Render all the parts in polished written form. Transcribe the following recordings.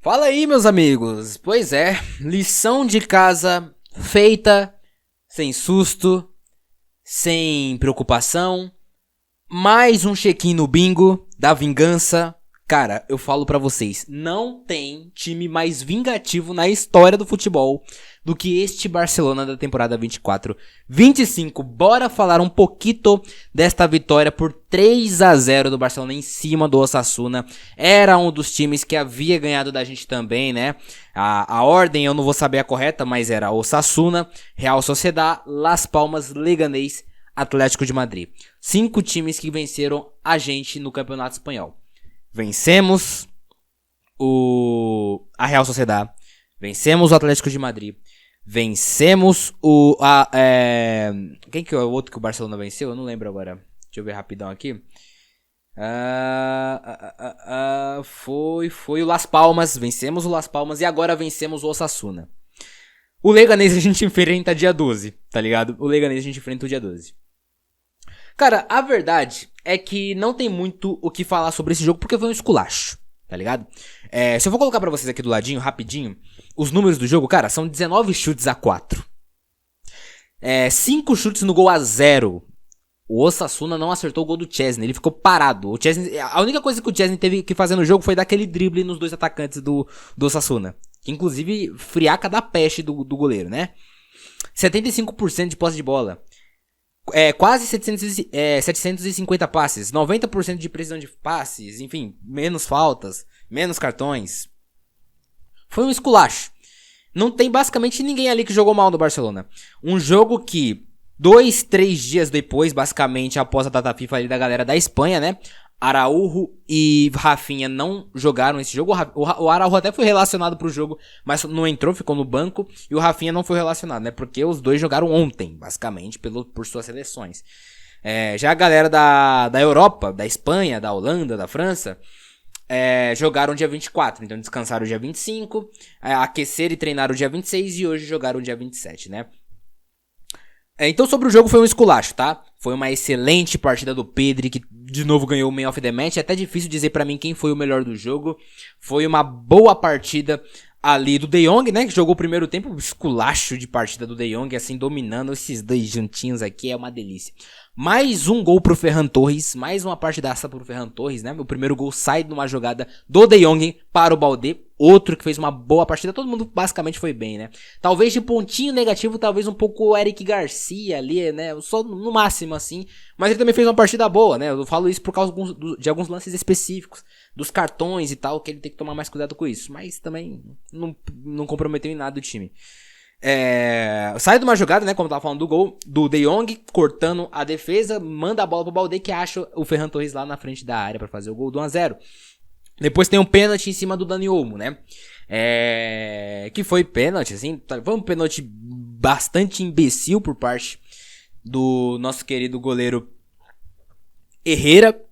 Fala aí, meus amigos. Pois é, lição de casa feita, sem susto, sem preocupação. Mais um check-in no bingo da vingança. Cara, eu falo pra vocês, não tem time mais vingativo na história do futebol do que este Barcelona da temporada 24-25. Bora falar um pouquinho desta vitória por 3-0 do Barcelona em cima do Osasuna. Era um dos times que havia ganhado da gente também, né? A ordem eu não vou saber a correta, mas era Osasuna, Real Sociedad, Las Palmas, Leganés, Atlético de Madrid. 5 times que venceram a gente no Campeonato Espanhol. Vencemos a Real Sociedad, vencemos o Atlético de Madrid, vencemos quem que é o outro que o Barcelona venceu? Eu não lembro agora. Deixa eu ver rapidão aqui. Foi o Las Palmas, vencemos o Las Palmas e agora vencemos o Osasuna. O Leganés a gente enfrenta dia 12, tá ligado? O Leganés a gente enfrenta o dia 12. Cara, a verdade é que não tem muito o que falar sobre esse jogo porque foi um esculacho, tá ligado? Se eu for colocar pra vocês aqui do ladinho, rapidinho, os números do jogo, cara, são 19 chutes a 4. 5 chutes no gol a 0. O Osasuna não acertou o gol do Chesney, ele ficou parado. A única coisa que o Chesney teve que fazer no jogo foi dar aquele drible nos dois atacantes do Osasuna. Que inclusive friaca da peste do goleiro, né? 75% de posse de bola. Quase 750 passes, 90% de precisão de passes, enfim, menos faltas, menos cartões. Foi um esculacho. Não tem basicamente ninguém ali que jogou mal no Barcelona. Um jogo que 2-3 dias depois, basicamente após a data FIFA ali da galera da Espanha, né? Araújo e Rafinha não jogaram esse jogo. O Araújo até foi relacionado pro jogo, mas não entrou, ficou no banco. E o Rafinha não foi relacionado, né? Porque os dois jogaram ontem, basicamente, por suas seleções. Já a galera da Europa, da Espanha, da Holanda, da França, jogaram dia 24. Então descansaram dia 25, aqueceram e treinaram dia 26 e hoje jogaram dia 27, né? Então sobre o jogo foi um esculacho, tá? Foi uma excelente partida do Pedri, que de novo ganhou o Man of the Match. É até difícil dizer pra mim quem foi o melhor do jogo. Foi uma boa partida ali do De Jong, né? Que jogou o primeiro tempo, um esculacho de partida do De Jong, assim, dominando esses dois juntinhos aqui, é uma delícia. Mais um gol pro Ferran Torres, mais uma partidaça pro Ferran Torres, né? O primeiro gol sai de uma jogada do De Jong para o Baldé, outro que fez uma boa partida, todo mundo basicamente foi bem, né? Talvez de pontinho negativo, talvez um pouco o Eric Garcia ali, né? Só no máximo, assim, mas ele também fez uma partida boa, né? Eu falo isso por causa de alguns lances específicos, dos cartões e tal, que ele tem que tomar mais cuidado com isso, mas também não comprometeu em nada do time. Sai de uma jogada, né, como eu tava falando do gol, do De Jong, cortando a defesa, manda a bola pro Baldé, que acha o Ferran Torres lá na frente da área pra fazer o gol do 1-0. Depois tem um pênalti em cima do Dani Olmo, né, que foi pênalti, assim, foi um pênalti bastante imbecil por parte do nosso querido goleiro Herrera.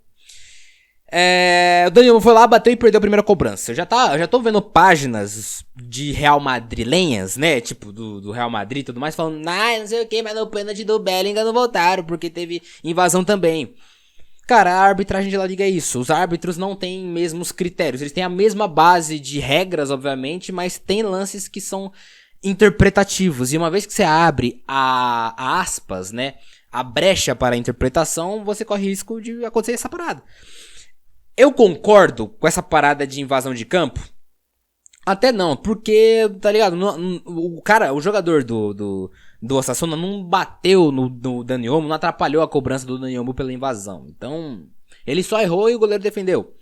O Dani Olmo foi lá, bateu e perdeu a primeira cobrança. Eu já tô vendo páginas de Real Madrilenhas, né? Tipo, do Real Madrid e tudo mais, falando, não sei o que, mas no pênalti do Bellingham não voltaram, porque teve invasão também. Cara, a arbitragem de La Liga é isso. Os árbitros não têm mesmos critérios. Eles têm a mesma base de regras, obviamente, mas tem lances que são interpretativos. E uma vez que você abre a aspas, né? A brecha para a interpretação, você corre risco de acontecer essa parada. Eu concordo com essa parada de invasão de campo? Até não, porque, tá ligado? O jogador do Osasuna não bateu no Dani Olmo, não atrapalhou a cobrança do Dani Olmo pela invasão. Então, ele só errou e o goleiro defendeu.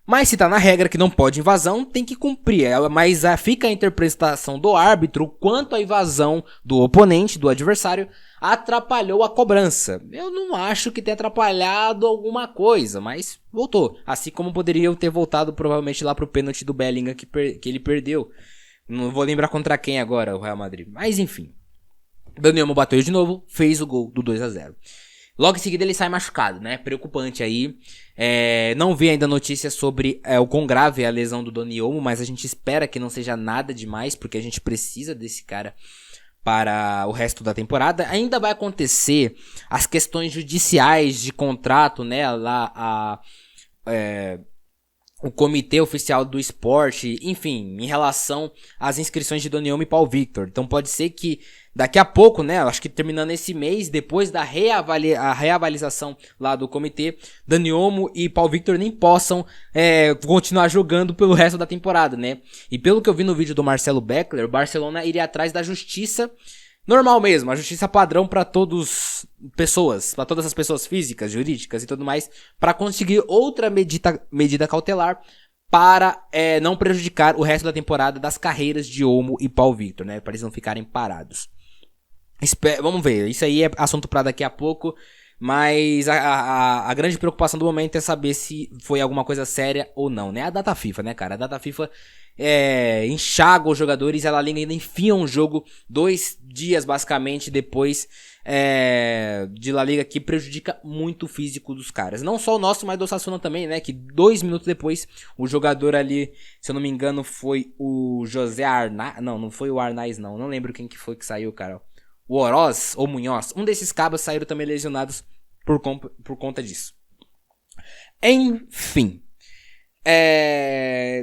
Mas se tá na regra que não pode invasão, tem que cumprir. Mas fica a interpretação do árbitro quanto a invasão do oponente, do adversário, atrapalhou a cobrança. Eu não acho que tenha atrapalhado alguma coisa, mas voltou. Assim como poderia ter voltado provavelmente lá pro pênalti do Bellingham que ele perdeu. Não vou lembrar contra quem agora, o Real Madrid. Mas enfim. Dani Olmo bateu de novo, fez o gol do 2-0. Logo em seguida ele sai machucado, né? Preocupante aí. Não vi ainda notícias sobre o quão grave é a lesão do Dani Olmo, mas a gente espera que não seja nada demais, porque a gente precisa desse cara para o resto da temporada. Ainda vai acontecer as questões judiciais de contrato, né? Lá o comitê oficial do esporte, enfim, em relação às inscrições de Dani Olmo e Paul Victor. Então pode ser que daqui a pouco, né, acho que terminando esse mês, depois da reavaliação lá do comitê, Dani Olmo e Paul Victor nem possam continuar jogando pelo resto da temporada, né? E pelo que eu vi no vídeo do Marcelo Beckler, o Barcelona iria atrás da justiça normal mesmo, a justiça padrão para todas as pessoas físicas, jurídicas e tudo mais, para conseguir outra medida cautelar para não prejudicar o resto da temporada das carreiras de Olmo e Paul Victor, né? Para eles não ficarem parados. Vamos ver, isso aí é assunto para daqui a pouco, mas a grande preocupação do momento é saber se foi alguma coisa séria ou não, né? A data FIFA, né, cara? A data FIFA enxaga os jogadores, a La Liga ainda enfia um jogo 2 dias basicamente depois de La Liga, que prejudica muito o físico dos caras. Não só o nosso, mas do Osasuna também, né? Que 2 minutos depois o jogador ali, se eu não me engano, foi o José Arnaiz. Não foi o Arnaiz, não lembro quem que foi que saiu, cara. O Oroz ou Munhoz, um desses cabas saíram também lesionados por conta disso. Enfim.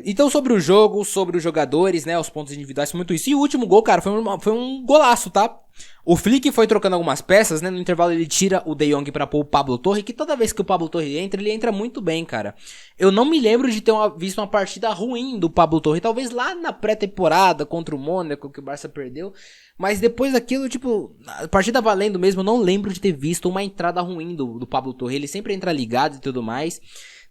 Então sobre o jogo, sobre os jogadores, né, os pontos individuais, foi muito isso. E o último gol, cara, foi um golaço, tá? O Flick foi trocando algumas peças, né? No intervalo ele tira o De Jong pra pôr o Pablo Torre, que toda vez que o Pablo Torre entra, ele entra muito bem, cara. Eu não me lembro de ter visto uma partida ruim do Pablo Torre, talvez lá na pré-temporada contra o Mônaco, que o Barça perdeu. Mas depois daquilo, tipo, a partida valendo mesmo, eu não lembro de ter visto uma entrada ruim do Pablo Torre. Ele sempre entra ligado e tudo mais.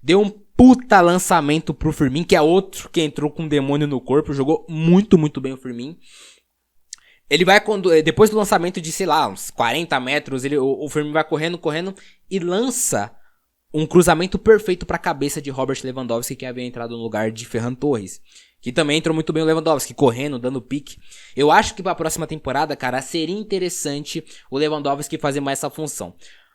Deu um puta lançamento pro Firmino, que é outro que entrou com um demônio no corpo. Jogou muito, muito bem o Firmino. Ele vai, depois do lançamento de, sei lá, uns 40 metros, o Firmino vai correndo e lança um cruzamento perfeito pra cabeça de Robert Lewandowski, que havia entrado no lugar de Ferran Torres. Que também entrou muito bem o Lewandowski, correndo, dando pique. Eu acho que pra próxima temporada, cara, seria interessante o Lewandowski fazer mais essa função.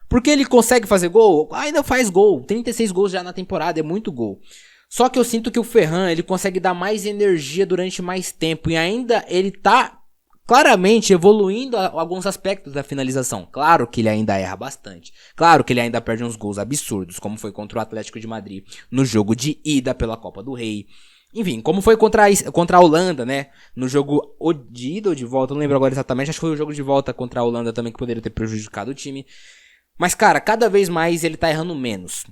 Porque ele consegue fazer gol? Ainda faz gol. 36 gols já na temporada, é muito gol. Só que eu sinto que o Ferran, ele consegue dar mais energia durante mais tempo. E ainda ele tá claramente evoluindo alguns aspectos da finalização. Claro que ele ainda erra bastante. Claro que ele ainda perde uns gols absurdos, como foi contra o Atlético de Madrid no jogo de ida pela Copa do Rei. Enfim, como foi contra a Holanda, né? No jogo de ida ou de volta, não lembro agora exatamente. Acho que foi o jogo de volta contra a Holanda também que poderia ter prejudicado o time. Mas, cara, cada vez mais ele tá errando menos.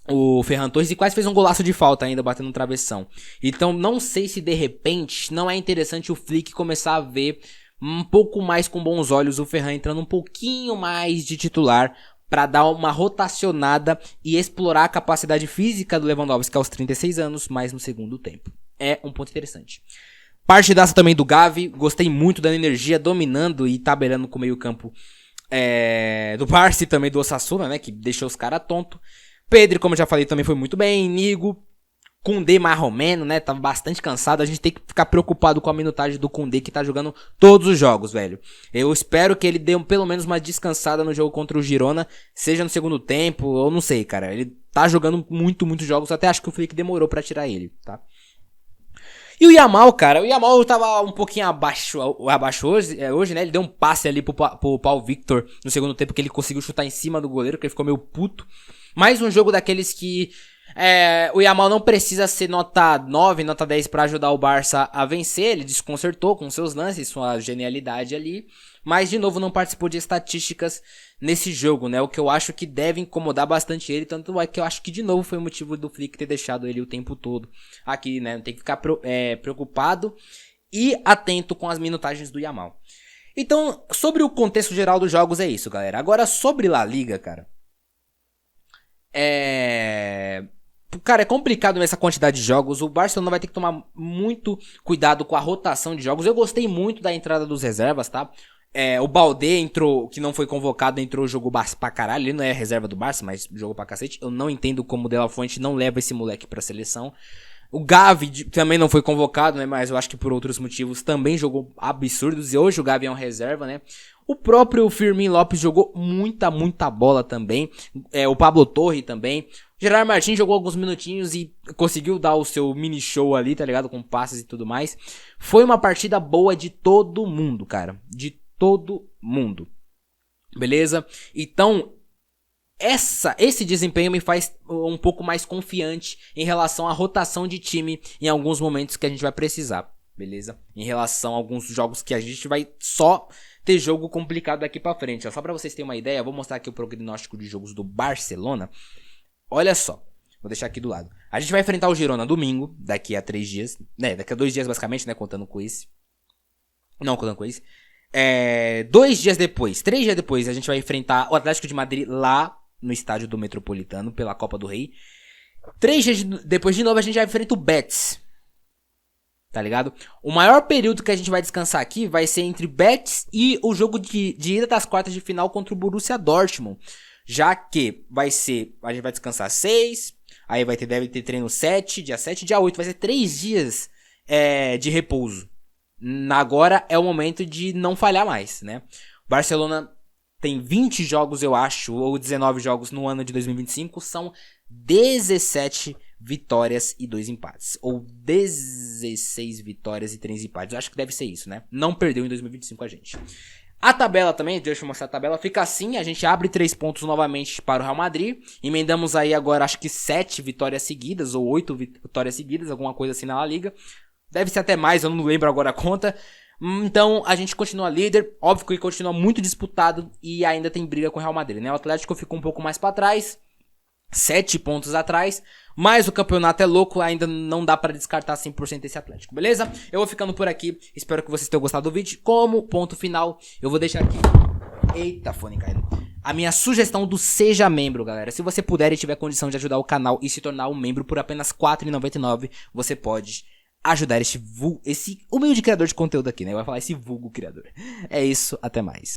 O Ferran Torres, e quase fez um golaço de falta ainda, batendo no travessão. Então, não sei se de repente não é interessante o Flick começar a ver um pouco mais com bons olhos o Ferran entrando um pouquinho mais de titular para dar uma rotacionada e explorar a capacidade física do Lewandowski aos 36 anos, mais no segundo tempo. É um ponto interessante. Partidaça também do Gavi, gostei muito da energia, dominando e tabelando com o meio campo do Barça e também do Osasuna, né, que deixou os caras tontos. Pedri, como eu já falei, também foi muito bem. Nigo, Koundé mais ou menos, né, tava bastante cansado. A gente tem que ficar preocupado com a minutagem do Koundé, que tá jogando todos os jogos, velho. Eu espero que ele dê pelo menos uma descansada no jogo contra o Girona, seja no segundo tempo, ou não sei, cara. Ele tá jogando muitos jogos, até acho que o Flick demorou pra tirar ele, tá? E o Yamal, cara, o Yamal tava um pouquinho abaixo hoje, né? Ele deu um passe ali pro Paul Victor no segundo tempo, que ele conseguiu chutar em cima do goleiro, que ele ficou meio puto. Mais um jogo daqueles que o Yamal não precisa ser nota 9, nota 10 pra ajudar o Barça a vencer. Ele desconcertou com seus lances, sua genialidade ali. Mas, de novo, não participou de estatísticas nesse jogo, né? O que eu acho que deve incomodar bastante ele. Tanto é que eu acho que, de novo, foi o motivo do Flick ter deixado ele o tempo todo aqui, né? Tem que ficar preocupado e atento com as minutagens do Yamal. Então, sobre o contexto geral dos jogos é isso, galera. Agora, sobre La Liga, cara. Cara, é complicado nessa quantidade de jogos. O Barcelona vai ter que tomar muito cuidado com a rotação de jogos. Eu gostei muito da entrada dos reservas, tá? O Baldé entrou, que não foi convocado, entrou, jogou pra caralho. Ele não é reserva do Barça, mas jogou pra cacete. Eu não entendo como o De La Fuente não leva esse moleque pra seleção. O Gavi também não foi convocado, né? Mas eu acho que por outros motivos também jogou absurdos. E hoje o Gavi é um reserva, né? O próprio Firmín Lopes jogou muita bola também. O Pablo Torre também. Gerard Martins jogou alguns minutinhos e conseguiu dar o seu mini show ali, tá ligado? Com passes e tudo mais. Foi uma partida boa de todo mundo, cara. De todo mundo. Beleza? Então, Esse desempenho me faz um pouco mais confiante em relação à rotação de time em alguns momentos que a gente vai precisar, beleza? Em relação a alguns jogos que a gente vai só ter jogo complicado daqui pra frente. Só pra vocês terem uma ideia, eu vou mostrar aqui o prognóstico de jogos do Barcelona. Olha só, vou deixar aqui do lado. A gente vai enfrentar o Girona domingo, daqui a 3 dias, né? Daqui a 2 dias basicamente, né? Contando com esse. Não contando com esse. 3 dias depois, a gente vai enfrentar o Atlético de Madrid lá no estádio do Metropolitano pela Copa do Rei. 3 dias depois de novo a gente já enfrenta o Betis. Tá ligado? O maior período que a gente vai descansar aqui vai ser entre Betis e o jogo de ida das quartas de final contra o Borussia Dortmund. Já que a gente vai descansar 6, aí deve ter treino 7, dia 7, dia 8, vai ser 3 dias de repouso. Agora é o momento de não falhar mais, né? O Barcelona tem 20 jogos, eu acho, ou 19 jogos no ano de 2025, são 17 vitórias e 2 empates. Ou 16 vitórias e 3 empates. Eu acho que deve ser isso, né? Não perdeu em 2025 a gente. A tabela também, deixa eu mostrar a tabela, fica assim, a gente abre 3 pontos novamente para o Real Madrid. Emendamos aí agora, acho que 7 vitórias seguidas, ou 8 vitórias seguidas, alguma coisa assim na La Liga. Deve ser até mais, eu não lembro agora a conta. Então a gente continua líder, óbvio que continua muito disputado e ainda tem briga com o Real Madrid, né? O Atlético ficou um pouco mais pra trás, 7 pontos atrás, mas o campeonato é louco, ainda não dá pra descartar 100% esse Atlético, beleza? Eu vou ficando por aqui, espero que vocês tenham gostado do vídeo. Como ponto final, eu vou deixar aqui... Eita, fone caindo. A minha sugestão do Seja Membro, galera. Se você puder e tiver condição de ajudar o canal e se tornar um membro por apenas R$ 4,99, você pode ajudar esse humilde criador de conteúdo aqui, né? Eu vou falar esse vulgo criador. É isso, até mais.